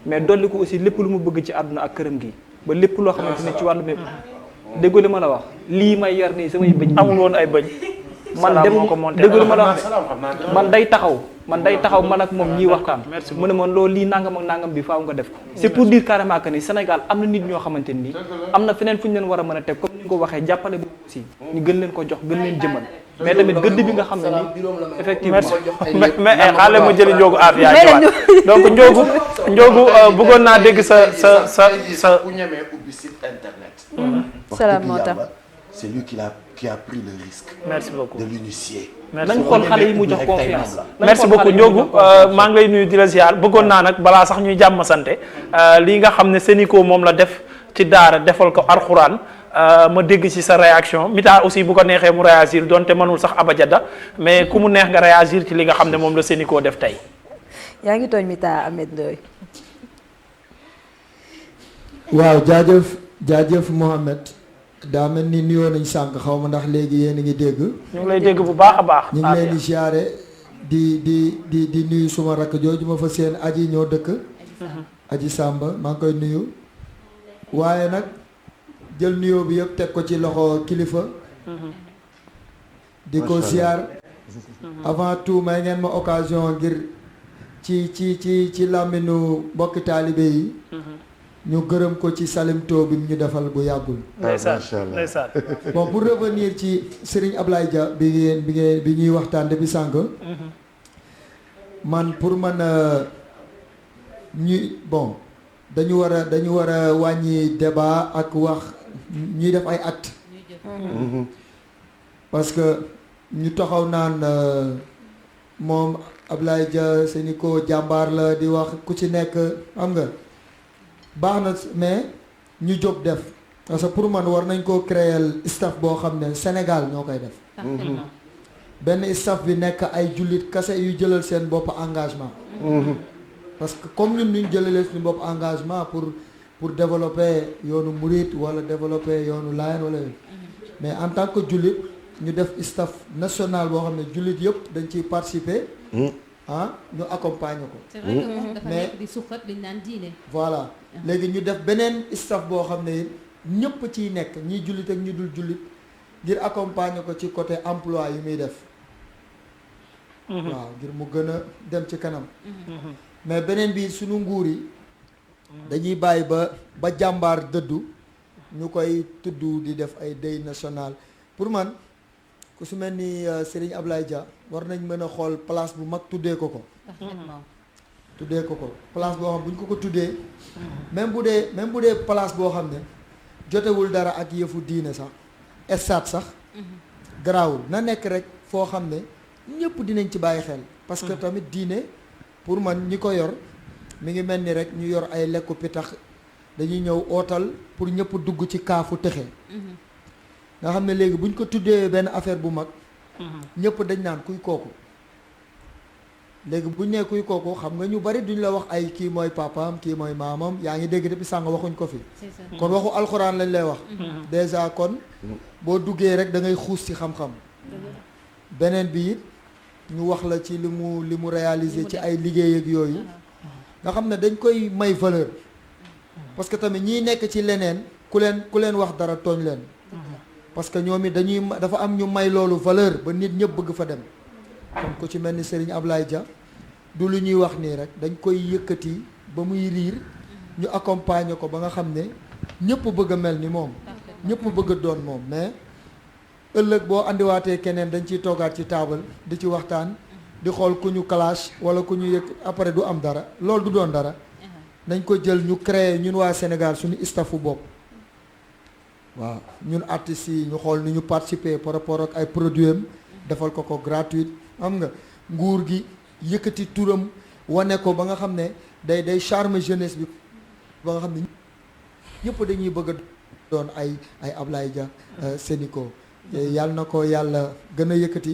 mais dolli ko aussi lépp lu mu bëgg ci àdduna ak këram gi ba lépp loo xamante ne ci wàllu mépp déggoo li ma la wax lii may yar nii samay bëñ amul woon ay bëñ man dem déggoo li ma la wax man day taxaw man ak moom ñiy waxtaan mu ne man loolu lii nangam ak nangam bi faaw nga def ko c'est pour dire carrément que ni Sénégal am na nit ñoo xamante ni am na feneen fu ñu leen war a mën a teg comme ni nga ko waxee jàppale boobu aussi ñu gën leen ko jox gën leen jëmal mais tamit gëdd bi nga xam ne ni effectivement mais xaale ma jëli Ndiogou Afia ñëwaat donc Ndiogou bëggoon naa dégg sa ku ñemee ubbi site internet Salam moo tax c'est lui qui a pris le risque merci beaucoup de l'initier nañ xool xale yi mu jox confiance merci beaucoup Ndiogou maa ngi lay nuyu di la ziar bëggoon naa nag balaa sax ñuy jàmm sante lii nga xam ne Sénico moom la def ci daara defal ko alxuraan ma dégg ci sa réaction Mita aussi bu ko neexee mu réagir donte mënul sax abajada mais ku mu neex nga réagir ci li nga xam ne moom la Sénico def tey. yaa ngi tooñ Mita Ahmed Ndoye. waaw jaajëf Mohamed daa mel ni nuyoo nañ sànq xaw ma ndax léegi yéen a ngi dégg. ñu ngi lay dégg bu baax a baax. ñu ngi leen di siyaare di nuyu suma rakk jooju ma fa seen aji ñoo dëkk. aji Samba maa ngi koy nuyu. waaye nag jël nuyoo bi yëpp teg ko ci loxo kilifa. di ko siyaar. avant tout may ngeen ma occasion ngir ci làmminu mbokki taalibe yi. ñu gërëm ko ci salimto bi ñu defal bu yàggul. ndeysaan bon pour revenir ci Serigne Ablaye Dia bi ñuy waxtaan depuis sànq. man pour man ñuy bon dañu war a wàññi débat ak wax ñuy def ay acte. parce que ñu taxaw naan moom Ablaye Dia Sénico jàmbaar la di wax ku ci nekk xam nga. baax na mais ñu jóg def parce que pour man war nañ koo créer staff boo xam ne Sénégal ñoo koy def. benn staff bi nekk ay jullit kase yu jëlal seen bopp engagement. parce que comme ñun ñu jëlalee suñu bopp engagement pour développer yoonu Mouride wala développer yoonu Layène wala mais en tant que jullit ñu def staff national boo xam ne jullit yëpp dañ ciy participer. ñu accompagner ko. c'est vrai que moom dafa nekk di suqat liñ naan diine. voilà léegi ñu def beneen staff boo xam ne ñëpp ciy nekk ñiy jullit ak ñi dul jullit ngir accompagner ko ci côté emploi yi muy def. waaw ngir mu gën a dem ci kanam. mais beneen bi suñu nguur yi dañuy bàyyi ba jàmbaar dëddu ñu koy tudd di def ay deuil national pour man ku su mel ni Serigne Ablaye Dia war nañ mën a xool place bu mag tuddee ko ko. tuddee ko ko place boo xam bu ñu ko tuddee même bu dee place boo xam ne jotewul dara ak yëfu diine sax stade sax garaawul na nekk rek foo xam ne ñëpp dinañ ci bàyyi xel parce que tamit diine pour man ñi ko yor mi ngi mel ni rek ñu yor ay lekku pitax dañuy ñëw ootal pour ñëpp dugg ci kaafu texe nga xam ne léegi buñ ko tuddee benn affaire bu mag ñëpp dañ naan kuy kooku léegi buñ nee kuy kooku xam nga ñu bari duñ la wax ay kii mooy papaam kii mooy maamam yaa ngi dégg depuis sàng waxuñ ko fi kon waxu alxuraan lañ lay wax déjà kon boo duggee rek da ngay xuus ci xam-xam beneen bi it ñu wax la ci li mu réaliser ci ay liggéey ak yooyu nga xam ne dañ koy may valeur parce que tamit ñiy nekk ci leneen ku leen wax dara tooñ leen parce que ñoom it dafa am ñu may loolu valeur ba nit ñëpp bëgg fa dem kon ku ci mel ni Serigne Ablaye Dia du lu ñuy wax nii rek dañ koy yëkkati ba muy riir ñu accompagner ko ba nga xam ne ñëpp bëgg a mel ni moom ñëpp bëgg a doon moom mais ëllëg boo andiwaatee keneen dañ ciy toogaat ci taabal di ci waxtaan di xool ku ñu clash wala ku ñu yëkk après du am dara loolu du doon dara nañ ko jël ñu créer ñun waa Sénégal suñu staffu bopp waaw ñun artistes yi ñu xool ni ñu participer par rapport ak ay produits am defal ko gratuit xam nga nguur gi yëkkati turam wane ko ba nga xam ne day charme jeunesse bi ba nga xam ne ñëpp dañuy bëgg a doon ay Ablaye Dia Sénico yàlla na ko yàlla gën a yëkkati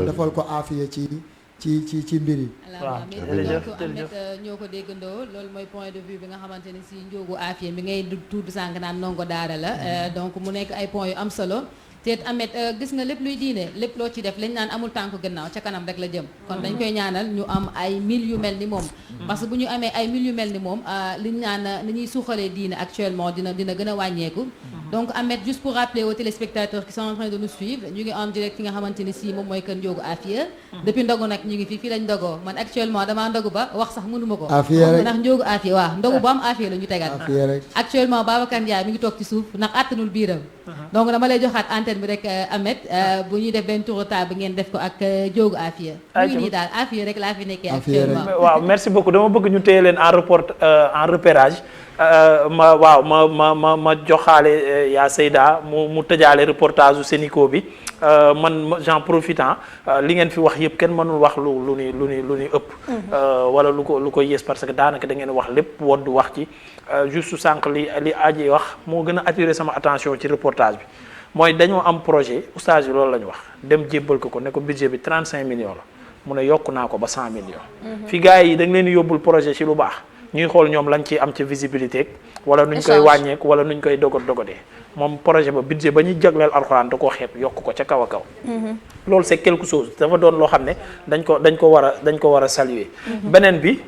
defal ko aafiya ci mbir yi. waaw donc ñoo ko déggandoo loolu mooy point de vue bi nga xamante ni si Ndiogou Afia mi ngay tudd sànq naan ndongo daara la donc mu nekk ay points yu am solo te Ameth gis nga lépp luy diine lépp loo ci def lañ naan amul tànku gannaaw ca kanam rek la jëm kon dañ koy ñaanal ñu am ay mille yu mel ni moom parce que bu ñu amee ay mille yu mel ni moom liñ naan ni ñuy suuxalee diine actuellement dina gën a wàññeeku donc Ameth juste pour rappeler aux téléspectateurs qui sont en train de nous suivre ñu ngi en direct fi nga xamante ni si moom mooy kër Ndiogou Afia depuis ndogu nag ñu ngi fii lañ ndogoo man actuellement damaa ndogu ba wax sax mënuma ko ndax Ndiogou Afia waaw ndogu bu am Afia la ñu tegal actuellement Babacar Ndiaye mi ngi toog ci suuf ndax àttanul biiram donc dama lay joxaat antenne bi rek Ameth bu ñuy def benn tour de table ngeen def ko ak Ndiogou Afia mu ngi nii daal Afia rek laa fi nekkee actuellement waaw merci beaucoup dama bëgg ñu téye leen en repérage ma joxaale yaa Seyda mu tëjaale reportage u Sénico bi man j'en profitant li ngeen fi wax yëpp kenn mënul wax lu ni ëpp wala lu ko yées parce que daanaka da ngeen wax lépp woddu wax ci juste sànq li aji wax moo gën a attirer sama attention ci reportage bi mooy dañoo am projet oustaz yi loolu la ñu wax dem jébbal ko ne ko budget bi 35 millions la mu ne yokku naa ko ba 100 millions fi gars yi da nga leen di yóbbul projet ci lu baax ñuy xool ñoom lañ ci am ci visibilité wala nuñ koy wàññeeku wala nuñ koy dogodee moom projet ba budget ba ñuy jagleel alxuraan da koo xeeb yokk ko ca kaw a kaw loolu c'est quelque chose dafa doon loo xam ne dañ ko war a saluer beneen bi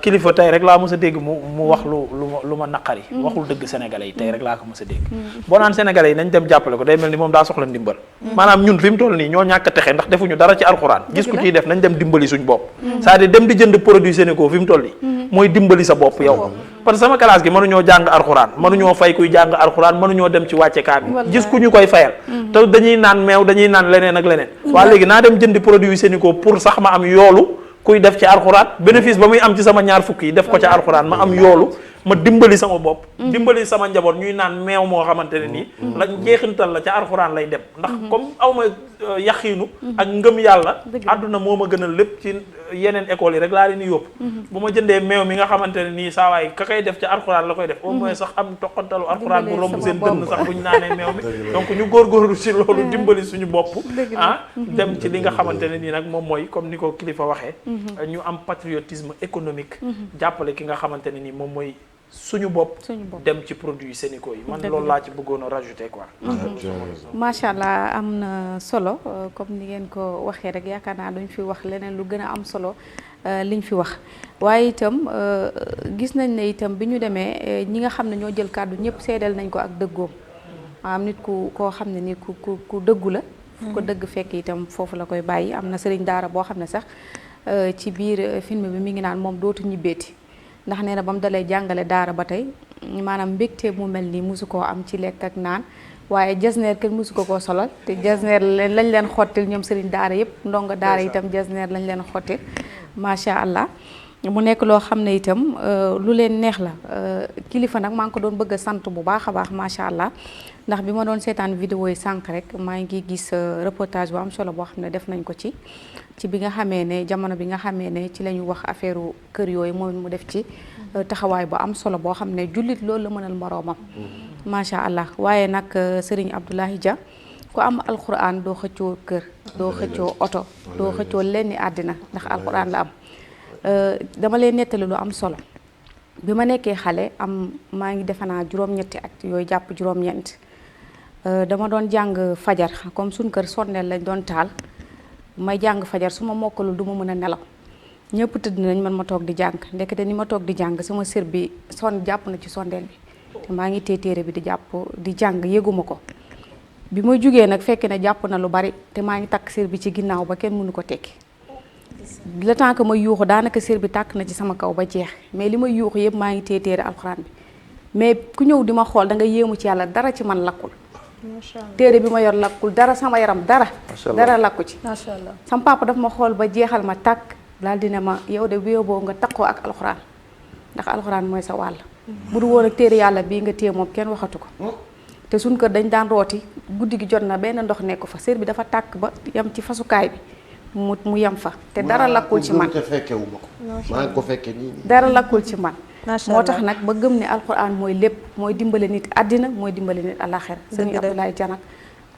kilifa tey rek laa mës a dégg mu wax lu ma naqari waxul dëgg sénégalais yi tey rek laa ko mës a dégg boo naan sénégalais yi nañ dem jàppale ko day mel ni moom daa soxla ndimbal maanaam ñun fi mu toll nii ñoo ñàkk a texe ndax defuñu dara ci alxuraan gis ku ciy def nañ dem dimbali suñ bopp c'est-à-dire dem di jënd produit Sénégal fi mu toll nii mooy dimbali sa bopp yow parce que sama classe gi mënuñoo jàng alxuraan mënuñoo fay kuy jàng alxuraan mënuñoo dem ci wàcce kaa bi gis ku ñu koy fayal te dañuy naan meew dañuy naan leneen ak leneen waa léegi naa dem jëndi produit Sénico pour sax ma am yoolu kuy def ci alxuraan bénéfice ba muy am ci sama ñaar fukk yi def ko ci alxuraan ma am yoolu ma dimbali sama bopp dimbali sama njaboot ñuy naan meew moo xamante ne nii la jeexintal la ca alxuraan lay dem ndax comme aw ma yaqiinu ak ngëm yàlla àdduna moo ma gënal lépp ci yeneen écoles yi rek laa leen di yóbbu bu ma jëndee meew mi nga xamante ne nii saa waay ka koy def ca alxuraan la koy def au moins sax am toqantalu alxuraan bu romb seen dënn sax buñ naanee meew mi donc ñu góorgóorlu ci loolu dimbali suñu bopp dem ci li nga xamante ne nii nag moom mooy comme ni ko kilifa waxee ñu am patriotisme économique jàppale ki nga xamante ne nii moom mooy suñu bopp dem ci produit Sénico yi man loolu laa ci bëggoon a rajouter quoi macha allah am na solo comme ni ngeen ko waxee rek yaakaar naa duñ fi wax leneen lu gën a am solo liñ fi wax waaye itam gis nañ ne itam bi ñu demee ñi nga xam ne ñoo jël kàddu ñëpp seedeel nañ ko ak dëggoom maanaam nit koo xam ne ni ku dëggu la fu ko dëgg fekk itam foofu la koy bàyyi am na sëriñ daara boo xam ne sax ci biir film bi mi ngi naan moom dootu ñibbeeti ndax nee na ba mu dalee jàngale daara ba tey maanaam mbégte mu mel nii mosu koo am ci lekk ak naan waaye jasneer kenn mosu ko koo solal te jasneer lañ leen xottil ñoom sëriñ daara yëpp ndongo daara itam jasneer lañ leen xottil macha allah. mu nekk loo xam ne itam lu leen neex la kilifa nag maa ngi ko doon bëgg a sant bu baax a baax macha allah ndax bi ma doon seetaan vidéo yi sànq rek maa ngi gis reportage bu am solo boo xam ne def nañ ko ci bi nga xamee ne jamono bi nga xamee ne ci la ñu wax affaire kër yooyu moom mu def ci taxawaay bu am solo boo xam ne jullit loolu la mënal moroomam macha allah. waaye nag Serigne Abdoulaye Dia ku am alquran doo xëccoo kër doo xëccoo oto doo xëccoo lenni àddina ndax alquran la am. dama leen nettali lu am solo bi ma nekkee xale maa ngi defe naa juróom-ñetti at yooyu jàpp juróom-ñeent dama doon jàng fajar comme suñ kër sondeel lañ doon taal may jàng fajar su ma mokkalul du ma mën a nelaw ñëpp tëdd nañ man ma toog di jàng ndekete ni ma toog di jàng sama sër bi jàpp na ci sondeel bi te maa ngi téere bi di jàng yëguma ko bi ma jugee nag fekk ne jàpp na lu bari te maa ngi takk sër bi ci ginnaaw ba kenn mënu ko tekki le temps que ma yuuxu daanaka sër bi tàkk na ci sama kaw ba jeex mais li ma yuuxu yëpp maa ngi téere alxuraan bi mais ku ñëw di ma xool da nga yéemu ci yàlla dara ci man lakkul téere bi ma yor lakkul dara sama yaram dara lakku ci sama papa daf ma xool ba jeexal ma tàkk daal di ne ma yow de bu yóbboo nga takkoo ak alxuraan ndax alxuraan mooy sa wàll bu du woon ak téere yàlla bii nga téye moom kenn waxatu ko te suñ kër dañ daan rooti guddi gi jot na benn ndox nekku fa sër bi dafa tàkk ba yam ci fasukaay bi mu yem fa te dara lakkul ci man maa ngi ko fekke nii dara lakkul ci man moo tax nag ba gëm ne alxuraan mooy lépp mooy dimbale nit àddina mooy dimbale nit àllaaxira sëñ Abdoulaye Dia nag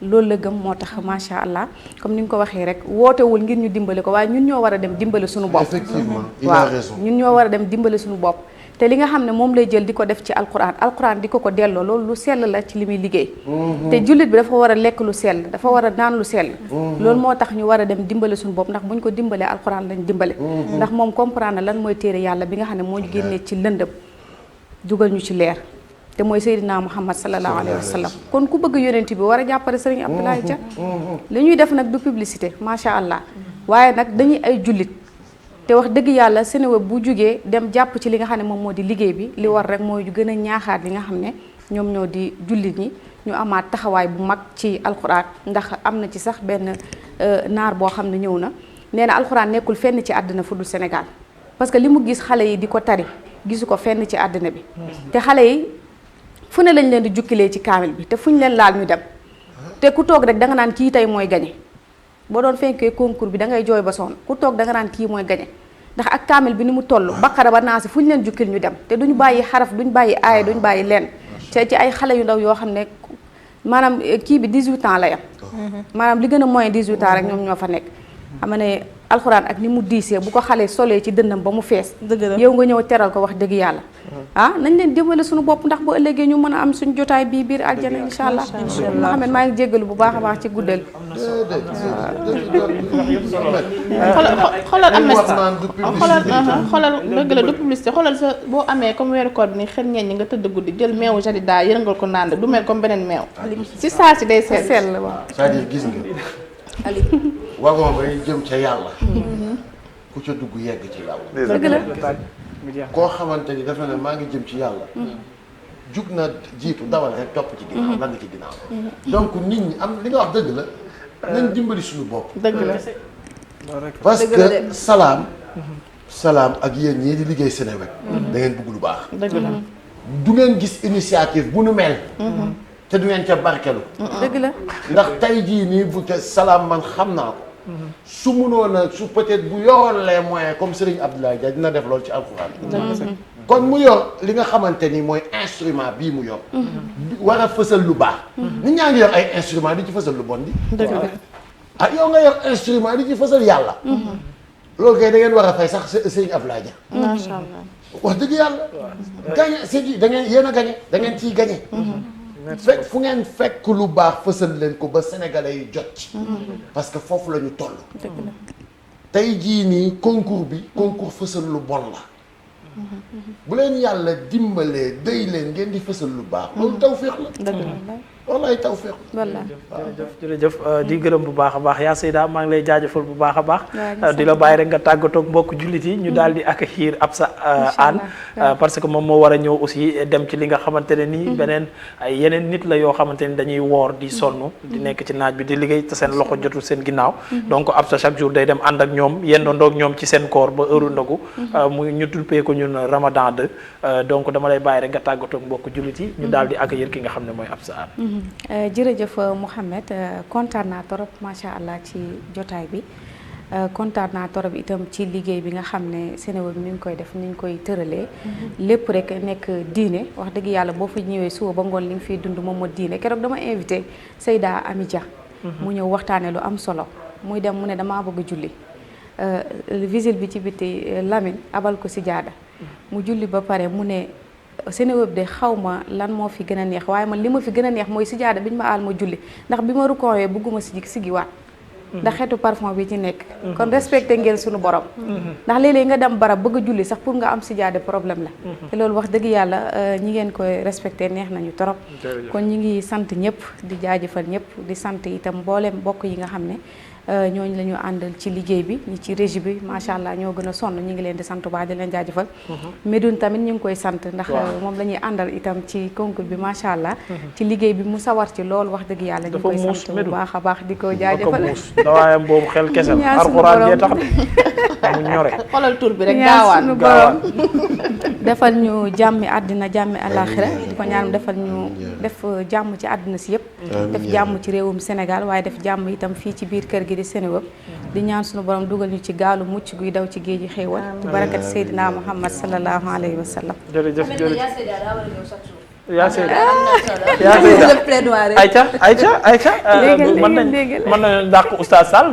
loolu la gëm moo tax macha allah comme ni nga ko waxee rek wootewul ngir ñu dimbale ko waaye ñun ñoo war a dem dimbale suñu bopp effectivement il a waaw raison ñun ñoo war a dem dimbale suñu bopp te li nga xam ne moom lay jël di ko def ci alquran di ko delloo loolu lu sell la ci li muy liggéey te jullit bi dafa war a lekk lu sell dafa war a naan lu sell loolu moo tax ñu war a dem dimbale suñu bopp ndax buñ ko dimbalee alquran lañ dimbale ndax moom comprendre lan mooy téere yàlla bi nga xam ne moo ñu génnee ci lëndëm dugal ñu ci leer te mooy Seydina Muhammad sallallahu alayhi wa sallam kon ku bëgg yonent bi war a jàppale Serigne Abdoulaye Dia li ñuy def nag du publicité macha allah waaye nag dañuy ay jullit te wax dëgg yàlla Seneweb bu jugee dem jàpp ci li nga xam ne moom moo di liggéey bi li war rek mooy gën a ñaaxaat li nga xam ne ñoom ñoo di jullit ñi ñu amaat taxawaay bu mag ci alxuraan ndax am na ci sax benn naar boo xam ne ñëw na nee na alxuraan nekkul fenn ci àddina fu dul Sénégal parce que li mu gis xale yi di ko tari gisu ko fenn ci àddina bi te xale yi fu ne lañ leen di jukkilee ci kaamil bi te fuñ leen laal ñu dem te ku toog rek da nga naan kii tey mooy gañe boo doon fenkee concours bi da ngay jooy ba sonn ku toog da nga naan kii mooy gañe ndax ak kaamil bi ni mu toll baqara ba naasi fu ñu leen jukkil ñu dem te duñ bàyyi xaraf duñ bàyyi aaya duñ bàyyi leen te ci ay xale yu ndaw yoo xam ne maanaam kii bi 18 ans la yam maanaam li gën a moyen 18 ans rek ñoom ñoo fa nekk xam ne alxuraan ak ni mu diisee bu ko xale solee ci dënnam ba mu fees yow nga ñëw teral ko wax dëgg yàlla nañ leen dimbale suñu bopp ndax bu ëllëgee ñu mën a am suñu jotaay bii biir aljana insha allah Mouhamed maa ngi jéggalu bu baax a baax ci guddal xoolal am xoolal dëgg la du publicité xoolal sa boo amee comme weeru koor bi ni xel ñeñ ñi nga tëdd guddi jël meewu jadida yërngal ko naan du mel comme beneen meew si saa si day sell waaw c'est-à-dire gis nga wagon bay jëm ca yàlla ku ca dugg yegg ci yàlla dëgg la koo xamante ni dafa ne maa ngi jëm ci yàlla jug na jiitu dawal rek topp ci ginnaaw lan nga ci ginnaaw donc nit ñi am li nga wax dëgg la nañ dimbali suñu bopp dëgg la parce que salaam ak yéen ñii di liggéey Seneweb da ngeen bëgg lu baax dëgg la du ngeen gis initiative bu nu mel te du ngeen ca barkelu dëgg la ndax tey jii nii bu te salaam man xam naa ko su munoon a su peut-être bu yoroon les moyens comme Serigne Abdoulaye Dia dina def loolu ci alxuraan kon mu yor li nga xamante ni mooy instrument bii mu yor war a fësal lu baax nit ñaa ngi yor ay instrument di ci fësal lu bon di yow nga yor instrument di ci fësal yàlla loolu kay da ngeen war a fay sax Serigne Abdoulaye Dia macha allah wax dëgg yàlla gañe c'est da ngeen yéen a gañe da ngeen ciy gañe fekk fu ngeen fekk lu baax fësal leen ko ba sénégalais yi jot ci parce que foofu la ñu toll tey jii nii concours fësal lu bon la bu leen yàlla dimbalee day leen ngeen di fësal lu baax loolu tawfeex la wallaay tawfiq. jërëjëf di gërëm bu baax a baax yaa Seyda maa ngi lay jaajëfal bu baax a baax di la bàyyi rek nga tàggatoog mbokk jullit yi ñu daal di accueillir Absa Anne parce que moom moo war a ñëw aussi dem ci li nga xamante ne nii beneen ay yeneen nit la yoo xamante ni dañuy woor di sonn di nekk ci naaj bi di liggéey te seen loxo jotul seen ginnaaw donc Absa chaque jour day dem ànd ak ñoom yendoondoog ñoom ci seen koor ba heure ndogu muy ñu tulpee ko ñun Ramadan 2 donc dama lay bàyyi rek nga tàggatoog mbokk jullit yi ñu daal di accueillir ki nga xam ne mooy Absa Anne. jërëjëf Mouhamed kontaan naa torop macha allah ci jotaay bi kontaan naa torop itam ci liggéey bi nga xam ne Seneweb mi ngi koy def ni ñu koy tëralee. lépp rek nekk diine wax dëgg yàlla boo fi ñëwee suba ba ngoon li nga fiy dund moom moo diine keroog dama invité Seyda Ami Dia. mu ñëw waxtaanee lu am solo muy dem mu ne damaa bëgg julli visite bi ci biti Lamine abal ko si jaada mu julli ba pare mu ne. Seneweb de xaw ma lan moo fi gën a neex waaye man li ma fi gën a neex mooy si jaada biñ ma aal ma julli ndax bi ma rukoowee bëgguma sigiwaat ndax xeetu parfum bi ci nekk kon respecté ngeen suñu borom ndax léeg-léeg nga dem barab bëgg a julli sax pour nga am si jaada problème la te loolu wax dëgg yàlla ñi ngeen koy respecté neex nañu torop kon ñi ngi sant ñëpp di jaajëfal ñëpp di sant itam mboolem mbokk yi nga xam ne ñooñu la ñu àndal ci liggéey bi ñi ci régie bi macha allah ñoo gën a sonn ñu ngi leen di sant baax di leen jaajëfal Médoune tamit ñu ngi koy sant ndax moom la ñuy àndal itam ci concours bi macha allah ci liggéey bi mu sawar ci lool wax dëgg yàlla ñu ngi koy sant bu baax a baax di ko jaajëfal dawaayam boobu xel kese la alxuraan jee tax mu ñore xoolal tur bi rek gaawaan defal ñu jàmmi àddina jàmmi àllaaxira di ko ñaan defal ñu def jàmm ci àddina si yëpp def jàmm ci réewum Sénégal waaye def jàmm itam fii ci biir kër gi di Seneweb di ñaan suñu borom dugal ñu ci gaalu mucc guy daw ci géej gi xéewal ci barakat Seydina Muhammad sallallahu alayhi wa sallam. jërëjëf yaa Seyda yaa Seyda Ayca mën nañu dàq Oustaz Sall